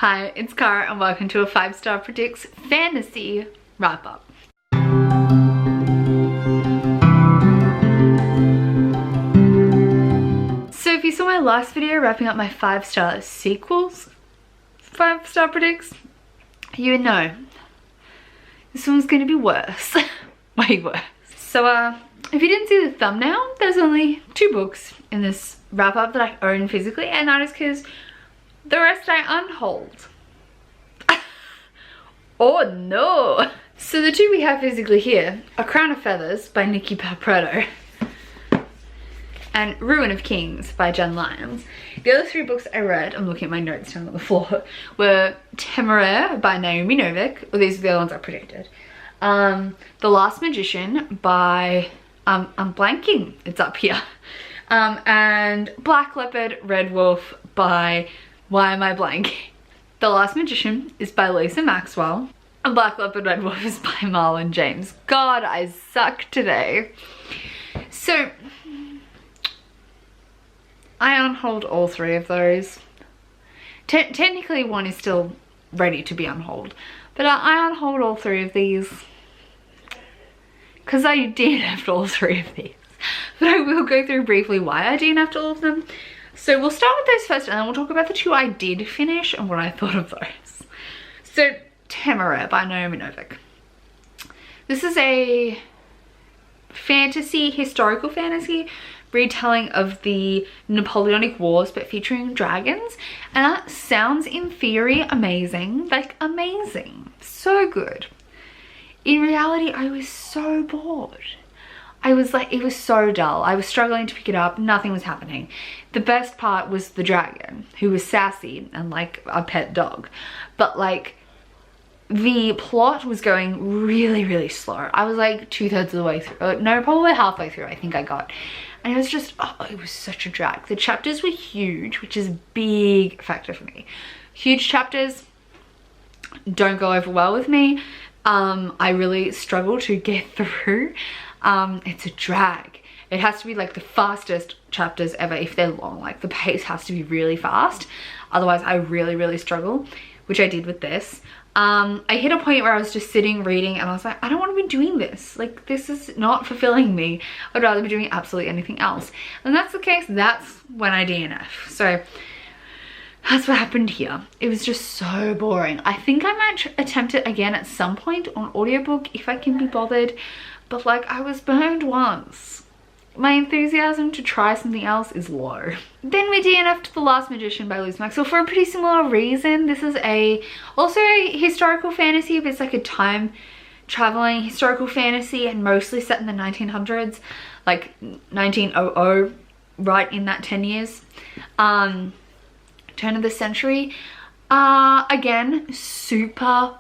Hi, it's Cara and welcome to a 5-Star Predicts Fantasy Wrap-Up. So if you saw my last video wrapping up my 5-star sequels, 5-Star Predicts, you would know this one's gonna be worse. Way worse. So if you didn't see the thumbnail, there's only 2 books in this wrap-up that I own physically, and that is because the rest I unhold. Oh no! So the 2 we have physically here are Crown of Feathers by Nikki Papreto and Ruin of Kings by Jen Lyons. The other 3 books I read, I'm looking at my notes down on the floor, were Temeraire by Naomi Novik. Well, these are the other ones I predicted. The Last Magician by, I'm blanking, it's up here. And Black Leopard, Red Wolf by, why am I blanking? The Last Magician is by Lisa Maxwell, and Black Leopard, Red Wolf is by Marlon James. God, I suck today. So, I unhold all 3 of those. Technically one is still ready to be unhold, but I unhold all 3 of these because I DNF'd all 3 of these. But I will go through briefly why I DNF'd all of them. So we'll start with those first and then we'll talk about the 2 I did finish and what I thought of those. So Temeraire by Naomi Novik. This is a fantasy, historical fantasy retelling of the Napoleonic Wars but featuring dragons, and that sounds in theory amazing, like amazing, so good. In reality I was so bored. I was like, it was so dull. I was struggling to pick it up. Nothing was happening. The best part was the dragon, who was sassy and like a pet dog. But like, the plot was going really, really slow. I was like 2/3 of the way through. No, probably halfway through I think I got. And it was just, oh, it was such a drag. The chapters were huge, which is a big factor for me. Huge chapters don't go over well with me. I really struggle to get through. It's a drag. It has to be like the fastest chapters ever if they're long. Like the pace has to be really fast. Otherwise I really, really struggle, which I did with this. I hit a point where I was just sitting reading and I was like, I don't want to be doing this. Like this is not fulfilling me. I'd rather be doing absolutely anything else. And that's the case. That's when I DNF. So that's what happened here. It was just so boring. I think I might attempt it again at some point on audiobook if I can be bothered. But like, I was burned once. My enthusiasm to try something else is low. Then we DNF'd The Last Magician by Lisa Maxwell for a pretty similar reason. This is also a historical fantasy, but it's like a time traveling historical fantasy and mostly set in the 1900s, like 1900, right in that 10 years. Turn of the century. Again, super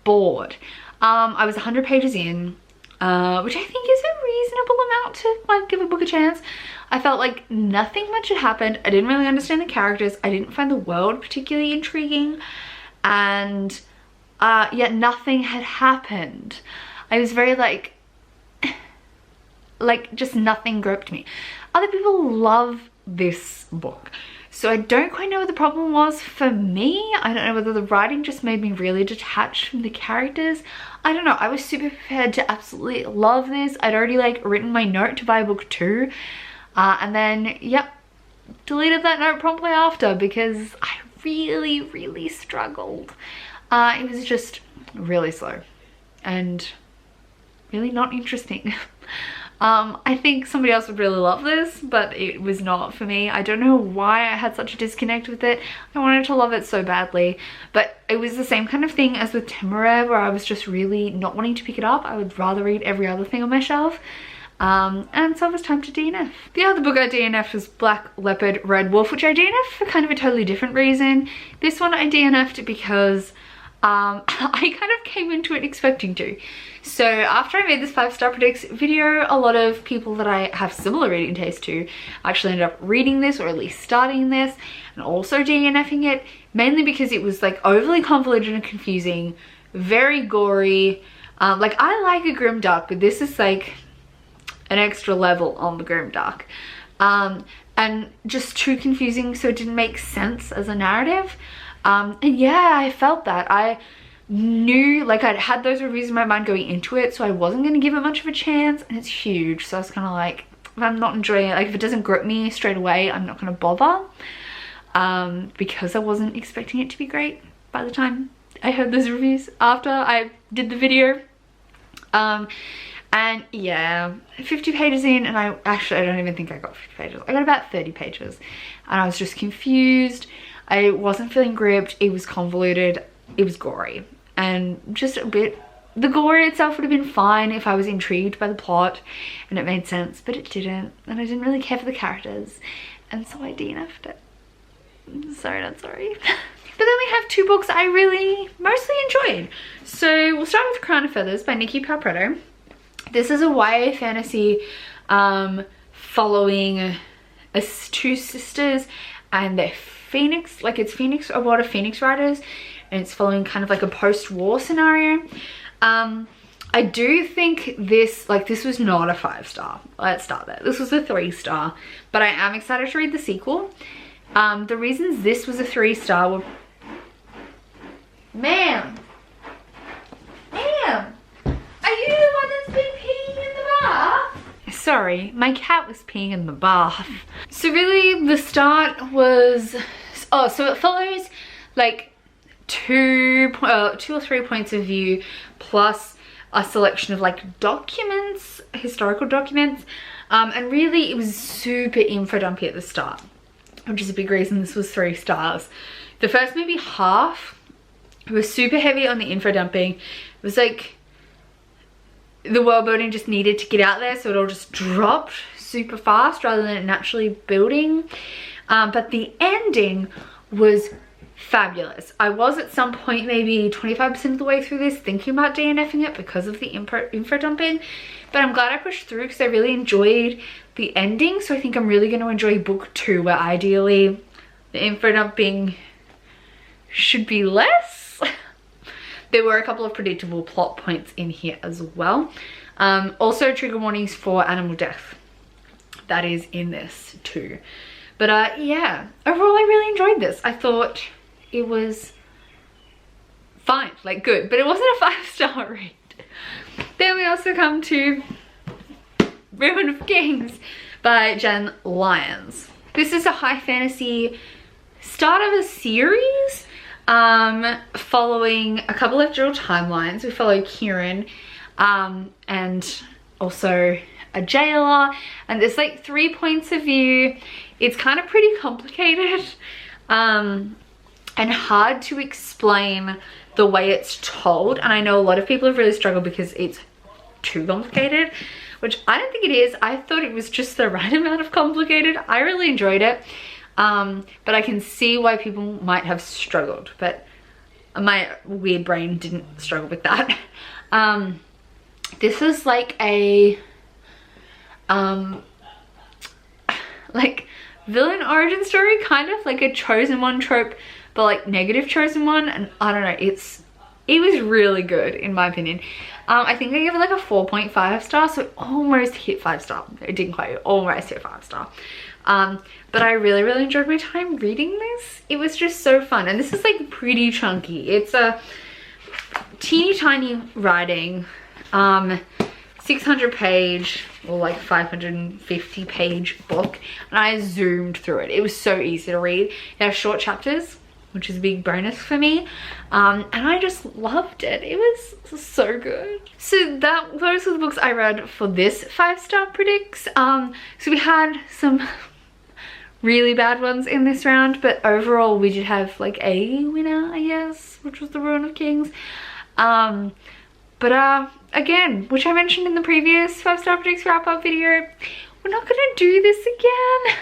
bored. I was 100 pages in. Which I think is a reasonable amount to like give a book a chance. I felt like nothing much had happened. I didn't really understand the characters. I didn't find the world particularly intriguing, and yet nothing had happened. I was very like just nothing gripped me. Other people love this book. So I don't quite know what the problem was for me. I don't know whether the writing just made me really detached from the characters. I don't know. I was super prepared to absolutely love this. I'd already like written my note to buy book 2. And then, yep, deleted that note promptly after because I really, really struggled. It was just really slow and really not interesting. I think somebody else would really love this, but it was not for me. I don't know why I had such a disconnect with it. I wanted to love it so badly, but it was the same kind of thing as with Temeraire, where I was just really not wanting to pick it up. I would rather read every other thing on my shelf. And so it was time to DNF. The other book I DNF'd was Black Leopard, Red Wolf, which I DNF'd for kind of a totally different reason. This one I DNF'd because I kind of came into it expecting to. So after I made this 5-Star Predicts video, a lot of people that I have similar reading taste to actually ended up reading this, or at least starting this, and also DNFing it, mainly because it was like overly convoluted and confusing, very gory. Like I like a grimdark, but this is like an extra level on the grimdark. And just too confusing, so it didn't make sense as a narrative. And yeah, I felt that. I knew, like, I'd had those reviews in my mind going into it, so I wasn't going to give it much of a chance, and it's huge. So I was kind of like, if I'm not enjoying it, like if it doesn't grip me straight away, I'm not going to bother, because I wasn't expecting it to be great by the time I heard those reviews after I did the video. And yeah, 50 pages in, and I don't even think I got 50 pages. I got about 30 pages, and I was just confused. I wasn't feeling gripped. It was convoluted. It was gory, and just a bit. The gore itself would have been fine if I was intrigued by the plot and it made sense, but it didn't, and I didn't really care for the characters, and so I DNF'd it. Sorry, not sorry. But then we have two books I really mostly enjoyed. So we'll start with Crown of Feathers by Nikki Palpretto. This is a YA fantasy following two sisters and their Phoenix, like it's Phoenix, a lot of Phoenix writers, and it's following kind of like a post-war scenario. I do think this was not a 5-star. Let's start there. This was a 3-star, but I am excited to read the sequel. The reasons this was a 3-star were... Ma'am! Ma'am! Are you the one that's been peeing in the bath? Sorry, my cat was peeing in the bath. So really the start was... Oh, so it follows like two or three points of view plus a selection of like documents, historical documents, and really it was super info dumpy at the start, which is a big reason this was 3 stars. The first maybe half was super heavy on the info dumping. It was like the world building just needed to get out there, so it all just dropped super fast rather than it naturally building. But the ending was fabulous. I was at some point maybe 25% of the way through this thinking about DNFing it because of the info dumping, but I'm glad I pushed through because I really enjoyed the ending. So I think I'm really going to enjoy book 2, where ideally the info dumping should be less. There were a couple of predictable plot points in here as well. Also trigger warnings for animal death. That is in this too. But yeah, overall I really enjoyed this. I thought it was fine, like good, but it wasn't a 5-star read. Then we also come to Ruin of Kings by Jen Lyons. This is a high fantasy start of a series following a couple of dual timelines. We follow Kieran and also a jailer, and there's like 3 points of view. It's kind of pretty complicated and hard to explain the way it's told, and I know a lot of people have really struggled because it's too complicated, which I don't think it is. I thought it was just the right amount of complicated. I really enjoyed it, but I can see why people might have struggled, but my weird brain didn't struggle with that. This is like a like villain origin story, kind of like a chosen one trope, but like negative chosen one, and I don't know, it was really good in my opinion. I think I gave it like a 4.5 star, so it almost hit 5 star. It didn't quite, it almost hit 5 star. But I really enjoyed my time reading this. It was just so fun, and this is like pretty chunky. It's a teeny tiny writing, 600 page or like 550 page book, and I zoomed through it. It was so easy to read. It has short chapters, which is a big bonus for me, and I just loved it. It was so good. So those were the books I read for this 5-star predicts. So we had some really bad ones in this round, but overall we did have like a winner, I guess, which was the Ruin of Kings. Again, which I mentioned in the previous 5-star predicts wrap up video, we're not gonna do this again.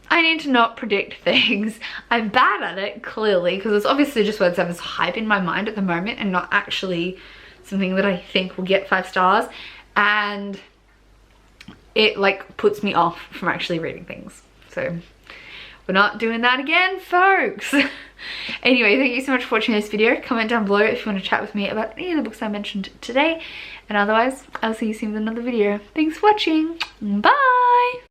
I need to not predict things. I'm bad at it, clearly, because it's obviously just words that have hype in my mind at the moment and not actually something that I think will get 5 stars. And it like puts me off from actually reading things. So we're not doing that again, folks. Anyway, thank you so much for watching this video. Comment down below if you want to chat with me about any of the books I mentioned today. And otherwise, I'll see you soon with another video. Thanks for watching. Bye!